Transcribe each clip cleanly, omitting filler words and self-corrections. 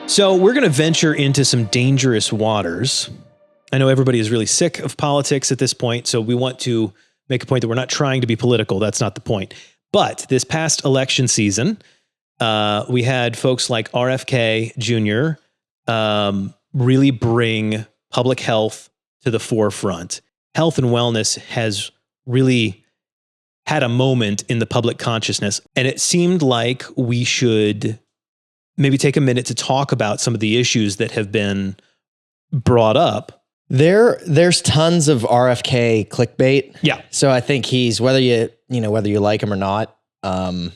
So we're going to venture into some dangerous waters. I know everybody is really sick of politics at this point, so we want to make a point that we're not trying to be political. That's not the point. But this past election season, we had folks like RFK Jr. Really bring public health to the forefront. Health and wellness has really had a moment in the public consciousness, and it seemed like we should maybe take a minute to talk about some of the issues that have been brought up. There's tons of RFK clickbait. Yeah. So I think he's, whether you like him or not, I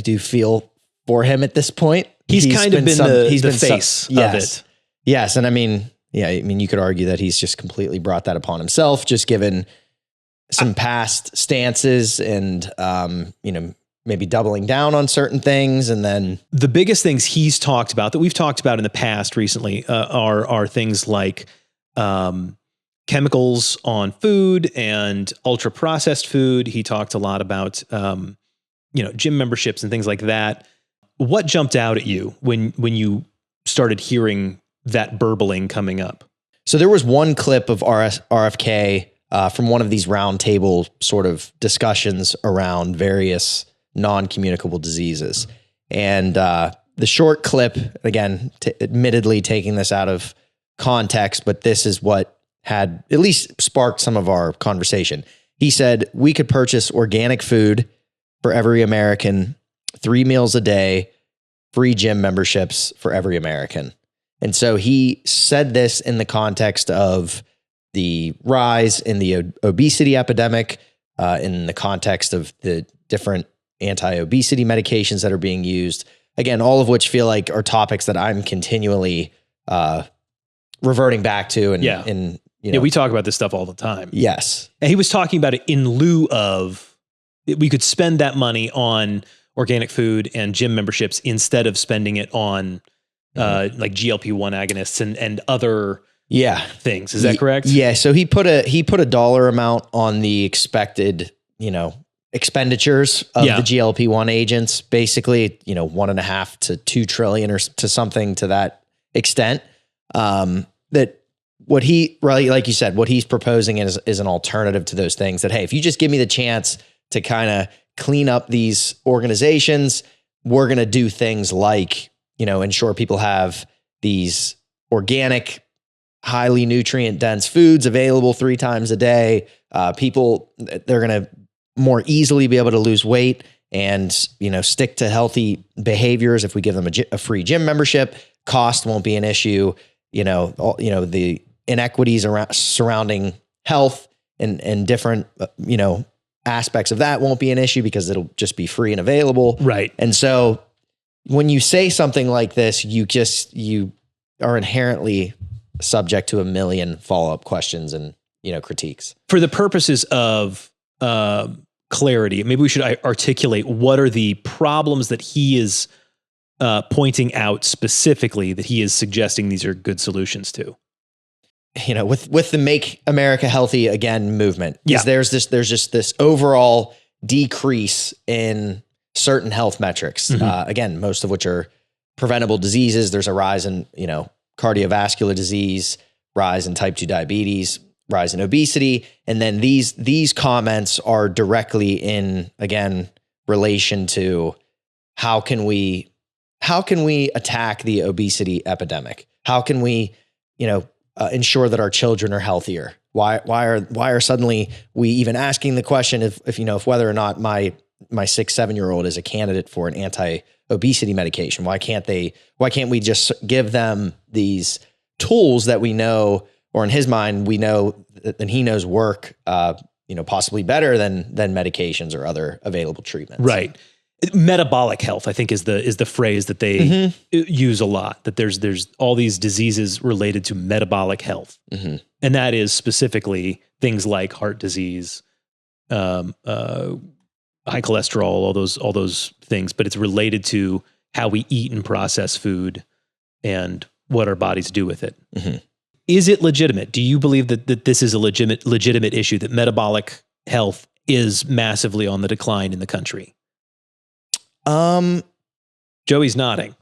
do feel for him at this point. He's kind of been the face of it. Yes. And I mean, you could argue that he's just completely brought that upon himself, just given some past stances and, maybe doubling down on certain things. And then the biggest things he's talked about that we've talked about in the past recently are things like chemicals on food and ultra processed food. He talked a lot about, gym memberships and things like that. What jumped out at you when you started hearing that burbling coming up? So there was one clip of RFK from one of these roundtable sort of discussions around various non-communicable diseases. And the short clip, again, admittedly taking this out of context, but this is what had at least sparked some of our conversation. He said, we could purchase organic food for every American, 3 meals a day, free gym memberships for every American. And so he said this in the context of the rise in the obesity epidemic, in the context of the different anti-obesity medications that are being used. Again, all of which feel like are topics that I'm continually reverting back to. And we talk about this stuff all the time. Yes. And he was talking about it in lieu of, we could spend that money on organic food and gym memberships instead of spending it on like GLP-1 agonists and other things. Is that correct? Yeah. So he put a dollar amount on the expected, expenditures of the GLP-1 agents, basically, 1.5 to 2 trillion or to something to that extent. That what he, really, like you said, what he's proposing is an alternative to those things that, hey, if you just give me the chance to kind of clean up these organizations, we're going to do things like, ensure people have these organic, highly nutrient dense foods available 3 times a day. People, they're going to more easily be able to lose weight and, stick to healthy behaviors. If we give them a free gym membership, cost won't be an issue. The inequities surrounding health and different, aspects of that won't be an issue because it'll just be free and available. Right. And so when you say something like this, you are inherently subject to a million follow-up questions and, critiques. For the purposes of clarity, maybe we should articulate what are the problems that he is pointing out specifically that he is suggesting these are good solutions to. With the Make America Healthy Again movement, there's just this overall decrease in certain health metrics. Again, most of which are preventable diseases. There's a rise in, cardiovascular disease, rise in type 2 diabetes, rise in obesity. And then these comments are directly in, again, relation to how can we attack the obesity epidemic? How can we, ensure that our children are healthier? Why are suddenly we even asking the question if whether or not my 6-7-year-old is a candidate for an anti-obesity medication? Why can't we just give them these tools that we know, or in his mind, we know that he knows work, possibly better than medications or other available treatments. Right. Metabolic health, I think, is the phrase that they use a lot, that there's all these diseases related to metabolic health. And that is specifically things like heart disease, high cholesterol, all those things, but it's related to how we eat and process food and what our bodies do with it. Is it legitimate? Do you believe that this is a legitimate issue, that metabolic health is massively on the decline in the country? Joey's nodding.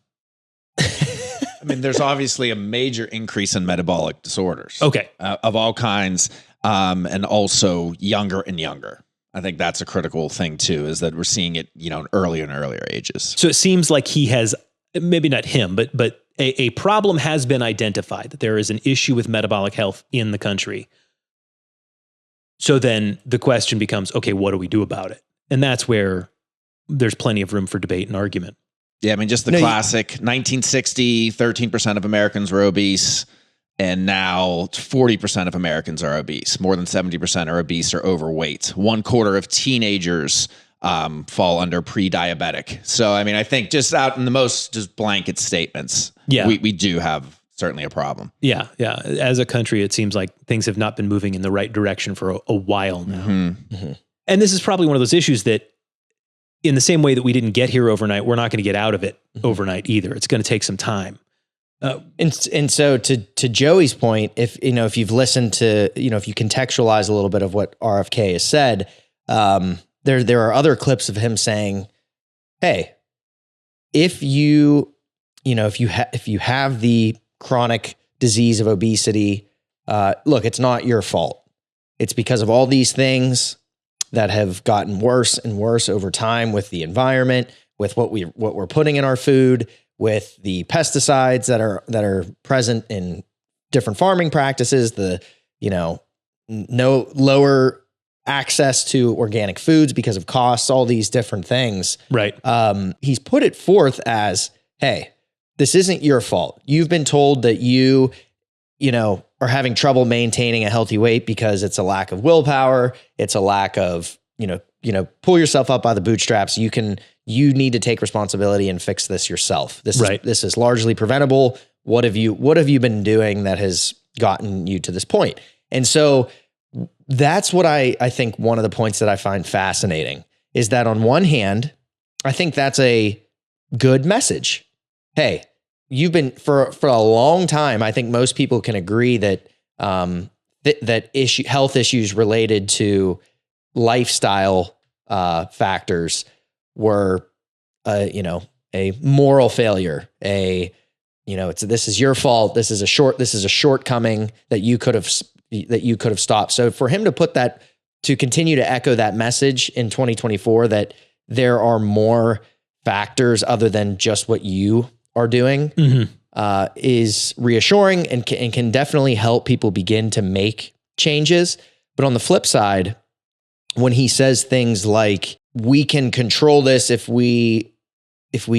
I mean, there's obviously a major increase in metabolic disorders. Okay. Of all kinds, and also younger and younger. I think that's a critical thing too, is that we're seeing it, in earlier and earlier ages. So it seems like he has, maybe not him, but a problem has been identified, that there is an issue with metabolic health in the country. So then the question becomes, okay, what do we do about it? And that's where there's plenty of room for debate and argument. Yeah, I mean, just the classic 1960, 13% of Americans were obese, and now 40% of Americans are obese. More than 70% are obese or overweight. 1/4 of teenagers fall under pre-diabetic. So, I mean, I think just out in the most just blanket statements, we do have certainly a problem. Yeah. As a country, it seems like things have not been moving in the right direction for a while now. Mm-hmm. Mm-hmm. And this is probably one of those issues that, in the same way that we didn't get here overnight, we're not going to get out of it overnight either. It's going to take some time. And so to Joey's point, if you've listened to, if you contextualize a little bit of what RFK has said, there are other clips of him saying, hey, if you have the chronic disease of obesity, look, it's not your fault. It's because of all these things that have gotten worse and worse over time with the environment, with what we're putting in our food, with the pesticides that are present in different farming practices, no lower access to organic foods because of costs, all these different things. Right. He's put it forth as, hey, this isn't your fault. You've been told that you are having trouble maintaining a healthy weight because it's a lack of willpower. It's a lack of, pull yourself up by the bootstraps. You need to take responsibility and fix this yourself. This is largely preventable. What have you been doing that has gotten you to this point? And so that's what I think one of the points that I find fascinating is that on one hand, I think that's a good message. Hey, you've been for a long time. I think most people can agree that health issues related to lifestyle factors were, a moral failure. This is your fault. This is a shortcoming that you could have stopped. So for him to continue to echo that message in 2024, that there are more factors other than just what you are doing, is reassuring and can definitely help people begin to make changes. But on the flip side, when he says things like, we can control this if we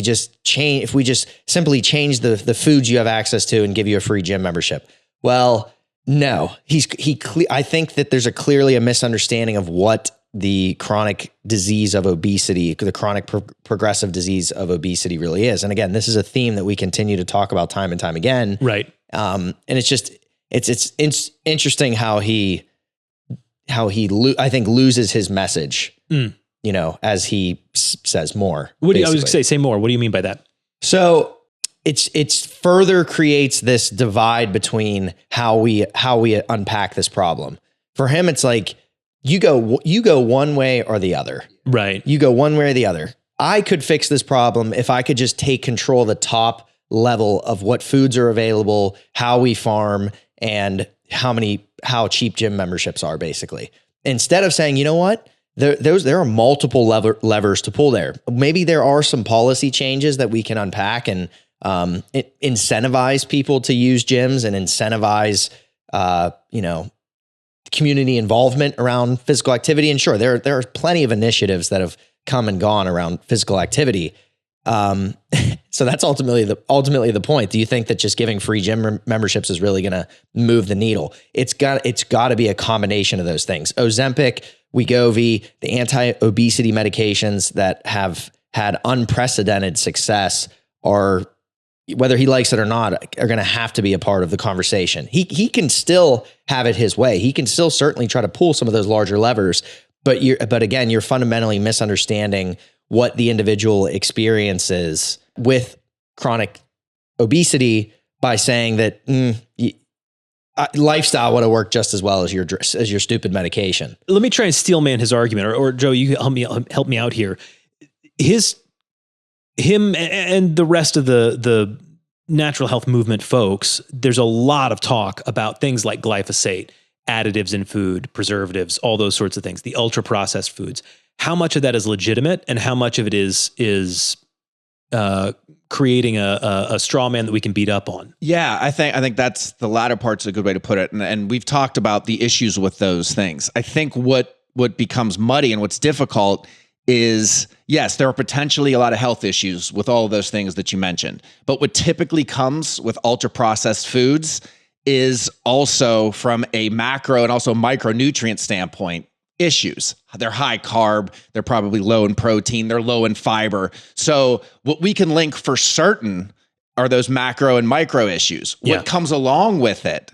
just simply change the foods you have access to and give you a free gym membership. Well, no, I think that there's clearly a misunderstanding of what the chronic disease of obesity, the chronic progressive disease of obesity really is. And again, this is a theme that we continue to talk about time and time again. Right. And it's interesting how he I think loses his message, as he says more. I was going to say more. What do you mean by that? So it's further creates this divide between how we unpack this problem. For him, it's like, you go one way or the other. Right. You go one way or the other. I could fix this problem if I could just take control of the top level of what foods are available, how we farm, and how cheap gym memberships are, basically. Instead of saying, you know what, there are multiple levers to pull there. Maybe there are some policy changes that we can unpack and incentivize people to use gyms and incentivize, community involvement around physical activity. And sure, there are plenty of initiatives that have come and gone around physical activity. So that's ultimately the point. Do you think that just giving free gym memberships is really going to move the needle? It's got to be a combination of those things. Ozempic, Wegovy, the anti-obesity medications that have had unprecedented success are, whether he likes it or not, are going to have to be a part of the conversation. He can still have it his way. He can still certainly try to pull some of those larger levers, but again, you're fundamentally misunderstanding what the individual experiences with chronic obesity by saying that lifestyle would have worked just as well as your stupid medication. Let me try and steelman his argument, or Joe, you help me out here. Him and the rest of the natural health movement folks, there's a lot of talk about things like glyphosate, additives in food, preservatives, all those sorts of things, the ultra processed foods. How much of that is legitimate, and how much of it is creating a straw man that we can beat up on? Yeah, I think that's the latter part's a good way to put it. And we've talked about the issues with those things. I think what becomes muddy and what's difficult is, yes, there are potentially a lot of health issues with all of those things that you mentioned. But what typically comes with ultra processed foods is also from a macro and also micronutrient standpoint issues. They're high carb, they're probably low in protein, they're low in fiber. So what we can link for certain are those macro and micro issues. What comes along with it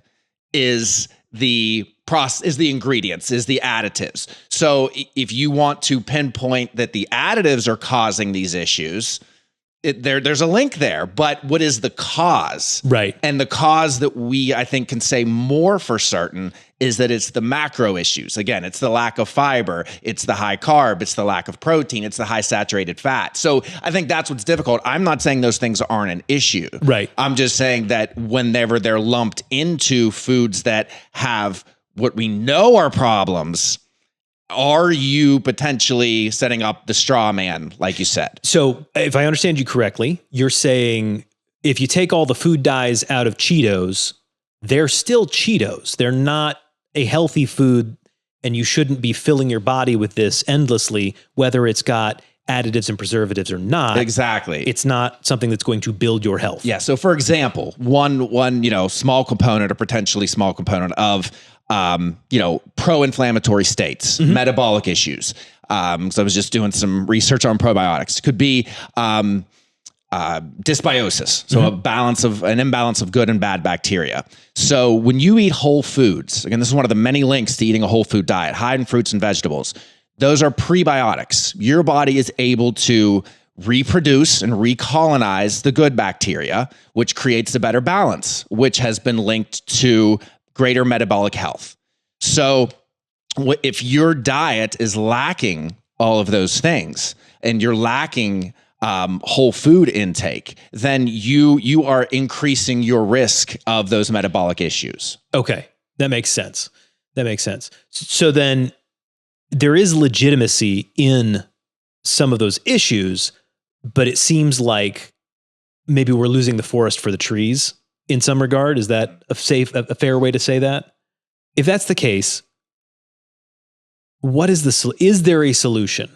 is the ingredients, is the additives. So if you want to pinpoint that the additives are causing these issues, there's a link there. But what is the cause? Right. And the cause that I think, can say more for certain is that it's the macro issues. Again, it's the lack of fiber, it's the high carb, it's the lack of protein, it's the high saturated fat. So I think that's what's difficult. I'm not saying those things aren't an issue. Right. I'm just saying that whenever they're lumped into foods that have what we know are problems, are you potentially setting up the straw man, like you said? So if I understand you correctly, you're saying if you take all the food dyes out of Cheetos, they're still Cheetos. They're not a healthy food, and you shouldn't be filling your body with this endlessly, whether it's got additives and preservatives or not. Exactly. It's not something that's going to build your health. Yeah. So for example, one small component or potentially small component of pro-inflammatory states, metabolic issues. So I was just doing some research on probiotics. It could be dysbiosis, so an imbalance of good and bad bacteria. So when you eat whole foods, again, this is one of the many links to eating a whole food diet, high in fruits and vegetables. Those are prebiotics. Your body is able to reproduce and recolonize the good bacteria, which creates a better balance, which has been linked to greater metabolic health. So if your diet is lacking all of those things and you're lacking whole food intake, then you are increasing your risk of those metabolic issues. Okay. That makes sense. So then there is legitimacy in some of those issues, but it seems like maybe we're losing the forest for the trees in some regard. Is that a fair way to say that? If that's the case, is there a solution?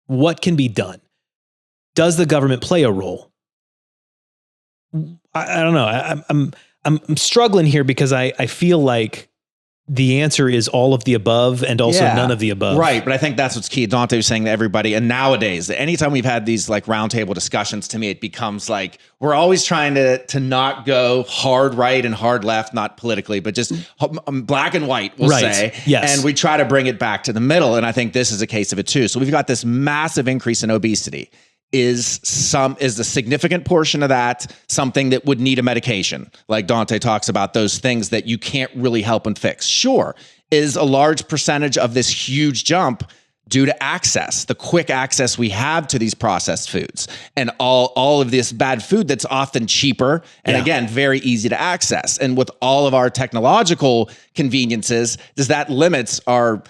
What can be done? Does the government play a role? I don't know. I'm struggling here because I feel like the answer is all of the above and also none of the above. Right. But I think that's what's key. Dante was saying to everybody. And nowadays, anytime we've had these like roundtable discussions, to me, it becomes like we're always trying to not go hard right and hard left, not politically, but just black and white, we'll say. Yes. And we try to bring it back to the middle. And I think this is a case of it too. So we've got this massive increase in obesity. Is a significant portion of that something that would need a medication? Like Dante talks about, those things that you can't really help and fix. Sure. Is a large percentage of this huge jump due to access, the quick access we have to these processed foods and all of this bad food that's often cheaper and again, very easy to access. And with all of our technological conveniences, does that limits our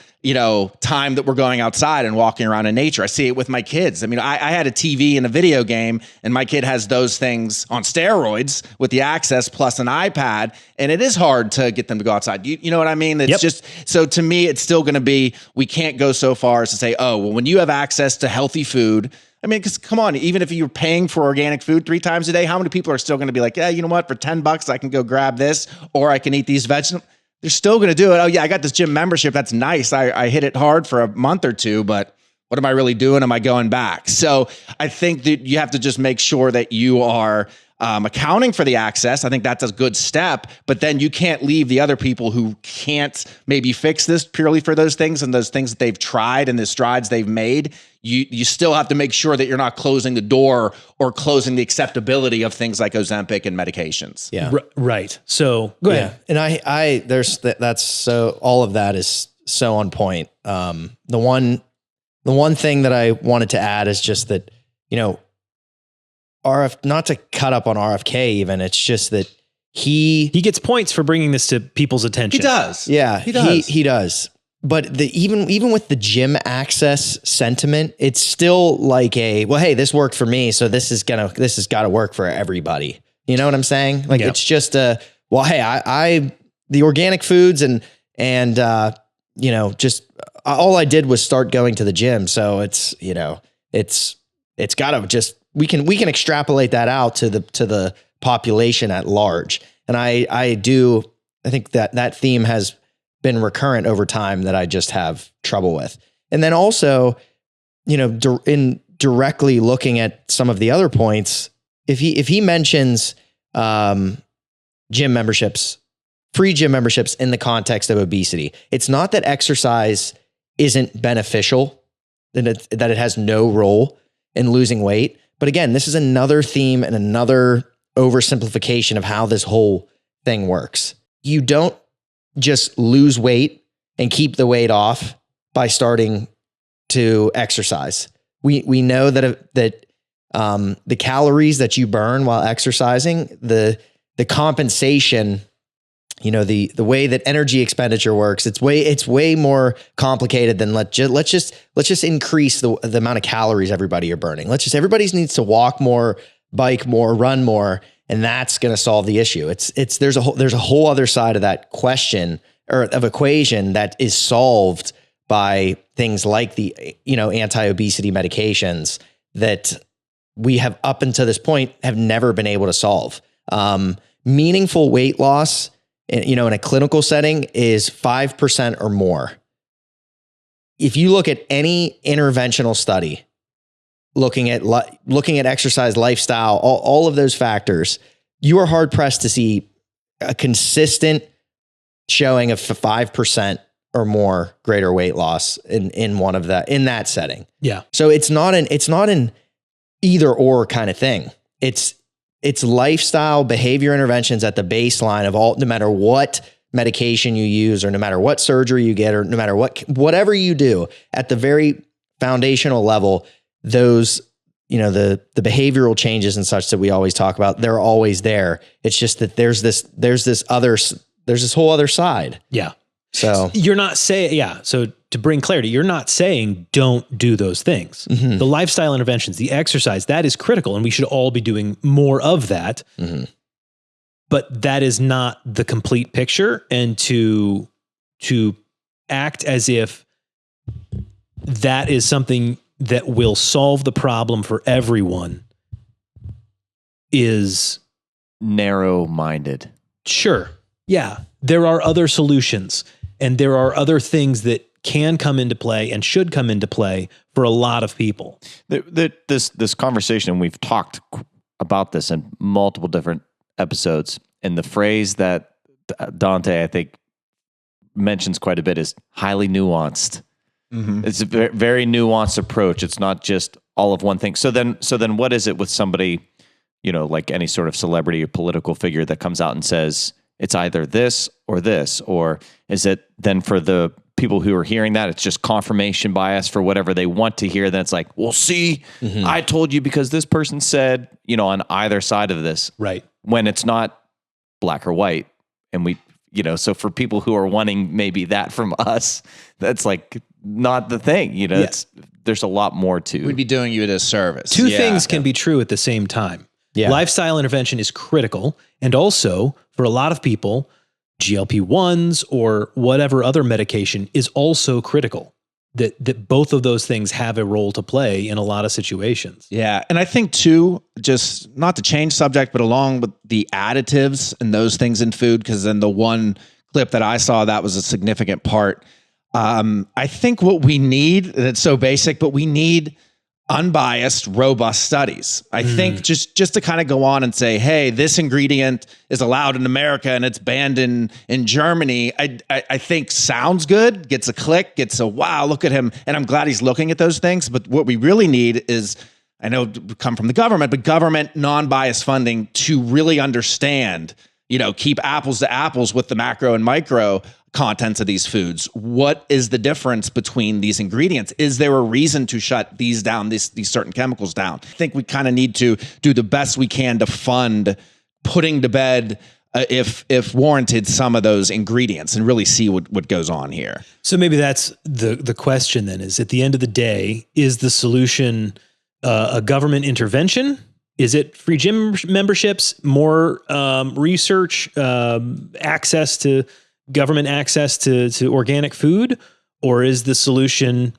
time that we're going outside and walking around in nature? I see it with my kids. I mean, I had a TV and a video game, and my kid has those things on steroids with the access plus an iPad, and it is hard to get them to go outside. You know what I mean? It's just, so to me, it's still going to be, we can't go so far as to say, oh, well, when you have access to healthy food, I mean, because come on, even if you're paying for organic food 3 times a day, how many people are still going to be like, yeah, you know what, for $10, I can go grab this, or I can eat these vegetables? They're still going to do it. Oh yeah, I got this gym membership. That's nice. I hit it hard for a month or two, but what am I really doing? Am I going back? So I think that you have to just make sure that you are accounting for the access. I think that's a good step, but then you can't leave the other people who can't maybe fix this purely for those things and those things that they've tried and the strides they've made. You still have to make sure that you're not closing the door or closing the acceptability of things like Ozempic and medications. Yeah. Right. So go ahead. And that's so, all of that is so on point. The one thing that I wanted to add is just that, not to cut up on RFK even, it's just that he gets points for bringing this to people's attention. He does. Yeah, he does. He does. But even with the gym access sentiment, it's still like well, hey, this worked for me, so this has got to work for everybody. You know what I'm saying? Like it's just well, hey, I the organic foods and just all I did was start going to the gym, so it's got to just we can extrapolate that out to the population at large. And I think that theme has been recurrent over time that I just have trouble with. And then also, in directly looking at some of the other points, if he mentions gym memberships, free gym memberships in the context of obesity, it's not that exercise isn't beneficial, that it has no role in losing weight. But again, this is another theme and another oversimplification of how this whole thing works. You don't just lose weight and keep the weight off by starting to exercise. We know that the calories that you burn while exercising, the compensation, the way that energy expenditure works, it's way more complicated than let's just increase the amount of calories everybody are burning. Everybody needs to walk more, bike more, run more, and that's going to solve the issue. There's a whole other side of that question or of equation that is solved by things like the anti-obesity medications that we have up until this point have never been able to solve. Meaningful weight loss, in a clinical setting is 5% or more. If you look at any interventional study, looking at exercise, lifestyle, all of those factors, you are hard pressed to see a consistent showing of 5% or more greater weight loss in that setting. Yeah. So it's not an either or kind of thing. It's lifestyle behavior interventions at the baseline of no matter what medication you use or no matter what surgery you get or no matter whatever you do at the very foundational level, those, the behavioral changes and such that we always talk about, they're always there. It's just that there's this whole other side. Yeah. So you're not saying, so to bring clarity, you're not saying don't do those things. Mm-hmm. The lifestyle interventions, the exercise, that is critical. And we should all be doing more of that. Mm-hmm. But that is not the complete picture. And to act as if that is something that will solve the problem for everyone is narrow-minded. Sure. Yeah. There are other solutions and there are other things that can come into play and should come into play for a lot of people. This conversation, we've talked about this in multiple different episodes, and the phrase that Dante, I think, mentions quite a bit is highly nuanced. Mm-hmm. It's a very, very nuanced approach. It's not just all of one thing. So then what is it with somebody, like any sort of celebrity or political figure that comes out and says, it's either this, or is it then for the people who are hearing that, it's just confirmation bias for whatever they want to hear? Then it's like, well, see, mm-hmm. I told you because this person said, on either side of this, right? When it's not black or white. And we, so for people who are wanting maybe that from us, that's like not the thing, there's a lot more to. We'd be doing you a disservice. Two things can be true at the same time. Yeah. Lifestyle intervention is critical. And also for a lot of people, GLP-1s or whatever other medication is also critical. That both of those things have a role to play in a lot of situations. Yeah. And I think too, just not to change subject, but along with the additives and those things in food, because then the one clip that I saw, that was a significant part. I think what we need, it's so basic, but we need unbiased, robust studies. I think just to kind of go on and say, hey, this ingredient is allowed in America and it's banned in Germany, I think sounds good, gets a click, gets a wow, look at him. And I'm glad he's looking at those things. But what we really need is, I know it come from the government, but government non-biased funding to really understand, keep apples to apples with the macro and micro contents of these foods. What is the difference between these ingredients? Is there a reason to shut these down, these certain chemicals down? I think we kind of need to do the best we can to fund putting to bed, if warranted, some of those ingredients and really see what goes on here. So maybe that's the question then, is at the end of the day, is the solution a government intervention? Is it free gym memberships, more research, access to government access to organic food? Or is the solution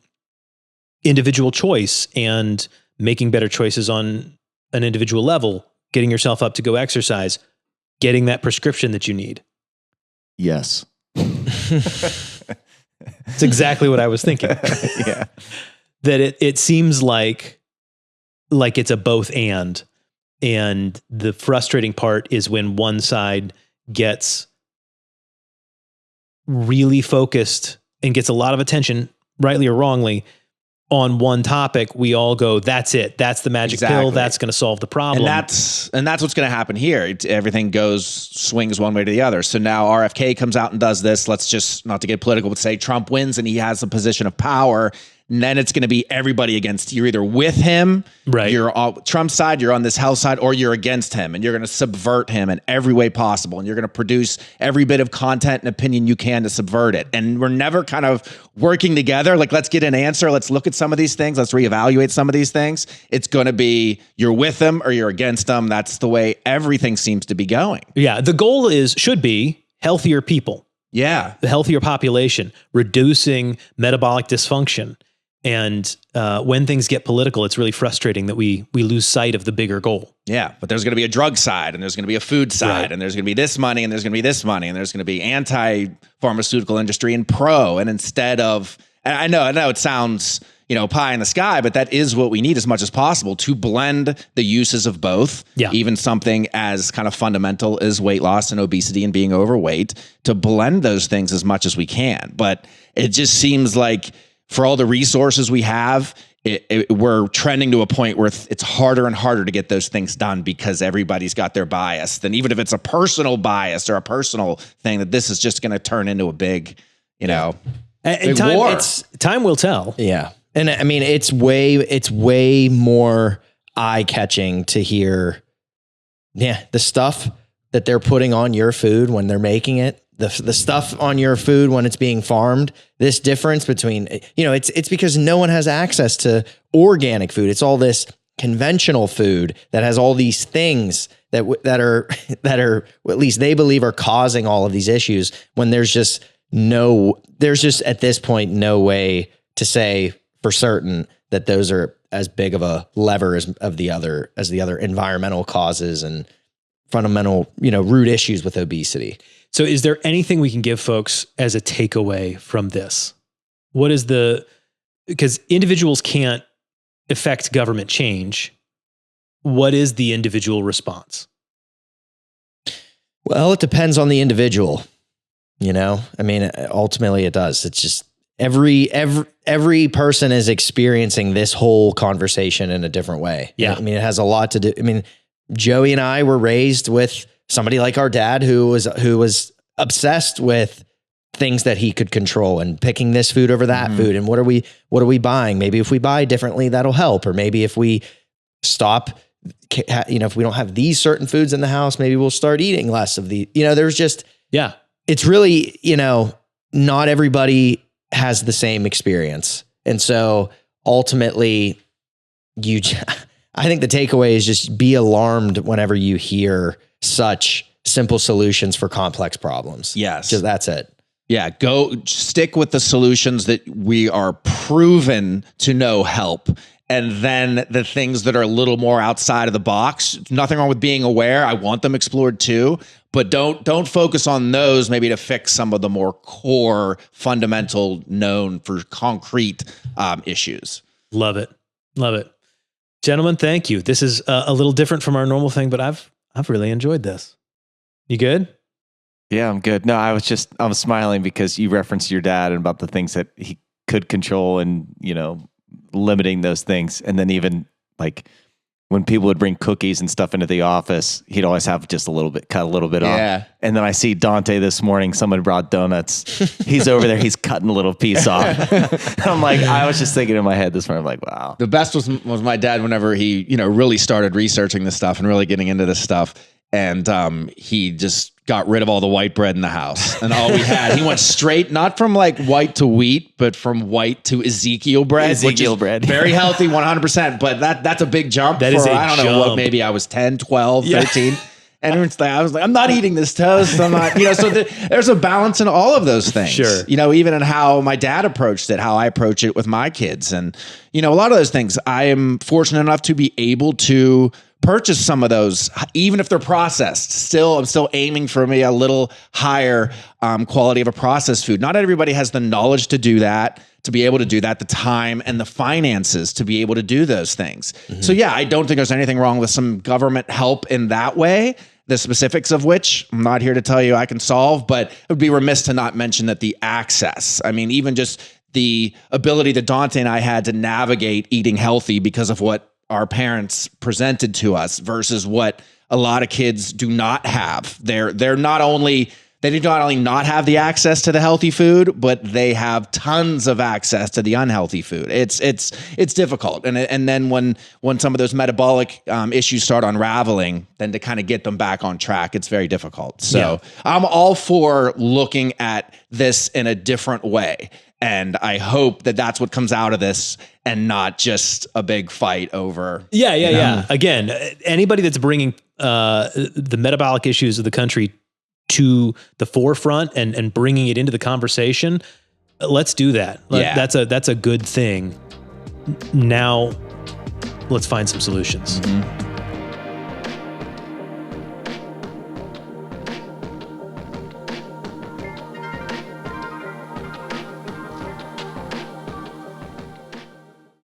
individual choice and making better choices on an individual level, getting yourself up to go exercise, getting that prescription that you need? Yes. It's exactly what I was thinking. Yeah. That it seems like it's a both and the frustrating part is when one side gets really focused and gets a lot of attention, rightly or wrongly, on one topic. We all go, that's it. That's the magic pill. That's going to solve the problem. And that's what's going to happen here. Everything swings one way to the other. So now RFK comes out and does this. Let's just, not to get political, but say Trump wins and he has a position of power. And then it's going to be everybody against, you're either with him, right? You're on Trump's side, you're on this health side, or you're against him, and you're going to subvert him in every way possible. And you're going to produce every bit of content and opinion you can to subvert it. And we're never kind of working together. Like, let's get an answer. Let's look at some of these things. Let's reevaluate some of these things. It's going to be you're with them or you're against them. That's the way everything seems to be going. Yeah. The goal should be healthier people. Yeah. The healthier population, reducing metabolic dysfunction. And when things get political, it's really frustrating that we lose sight of the bigger goal. Yeah, but there's going to be a drug side, and there's going to be a food side, right, and there's going to be this money, and there's going to be this money, and there's going to be anti-pharmaceutical industry and pro. And instead of, and I know it sounds, pie in the sky, but that is what we need as much as possible, to blend the uses of both. Yeah. Even something as kind of fundamental as weight loss and obesity and being overweight, to blend those things as much as we can. But it just seems like, for all the resources we have, we're trending to a point where it's harder and harder to get those things done because everybody's got their bias. Then even if it's a personal bias or a personal thing, that this is just going to turn into a big, and big war. Time will tell. Yeah. And I mean, it's way more eye-catching to hear, the stuff that they're putting on your food when they're making it, the stuff on your food when it's being farmed, this difference between, it's because no one has access to organic food. It's all this conventional food that has all these things that are at least they believe are causing all of these issues, when there's just at this point no way to say for certain that those are as big of a lever as the other environmental causes and fundamental, root issues with obesity. So is there anything we can give folks as a takeaway from this? What is because individuals can't affect government change. What is the individual response? Well, it depends on the individual, I mean, ultimately it does. It's just every person is experiencing this whole conversation in a different way. Yeah. I mean, it has a lot to do. I mean, Joey and I were raised with somebody like our dad who was obsessed with things that he could control and picking this food over that food. And what are we buying? Maybe if we buy differently, that'll help. Or maybe if we stop, if we don't have these certain foods in the house, maybe we'll start eating less of the, there's just, it's really, not everybody has the same experience. And so ultimately I think the takeaway is just be alarmed whenever you hear such simple solutions for complex problems. Yes. Just that's it. Yeah. Go stick with the solutions that we are proven to know help. And then the things that are a little more outside of the box, nothing wrong with being aware. I want them explored too, but don't focus on those maybe to fix some of the more core, fundamental, known for concrete issues. Love it. Love it. Gentlemen, thank you. This is a little different from our normal thing, but I've really enjoyed this. You good? Yeah, I'm good. No, I was smiling because you referenced your dad and about the things that he could control and, limiting those things. And then even like when people would bring cookies and stuff into the office, he'd always have just cut a little bit off. And then I see Dante this morning, someone brought donuts. He's over there, he's cutting a little piece off. I'm like, I was just thinking in my head this morning, I'm like, wow. The best was my dad whenever he, really started researching this stuff and really getting into this stuff. And he just got rid of all the white bread in the house. And all we had, he went straight, not from like white to wheat, but from white to Ezekiel bread. Ezekiel bread. Very healthy, 100%. But that's a big jump. That is a I don't know what, maybe I was 10, 12, 13. And I was like, I'm not eating this toast. I'm not, so there's a balance in all of those things. Sure. Even in how my dad approached it, how I approach it with my kids. And, a lot of those things, I am fortunate enough to be able to purchase some of those, even if they're processed. I'm still aiming for me a little higher quality of a processed food. Not everybody has the knowledge to do that, to be able to do that, the time and the finances to be able to do those things. Mm-hmm. So I don't think there's anything wrong with some government help in that way. The specifics of which I'm not here to tell you I can solve, but it would be remiss to not mention that the access, even just the ability that Dante and I had to navigate eating healthy because of what our parents presented to us versus what a lot of kids do not have. They do not only not have the access to the healthy food, but they have tons of access to the unhealthy food. It's difficult. And then when some of those metabolic issues start unraveling, then to kind of get them back on track, it's very difficult. So I'm all for looking at this in a different way. And I hope that that's what comes out of this and not just a big fight over. Yeah. Again, anybody that's bringing the metabolic issues of the country to the forefront and bringing it into the conversation, let's do that. That's a good thing. Now let's find some solutions. Mm-hmm.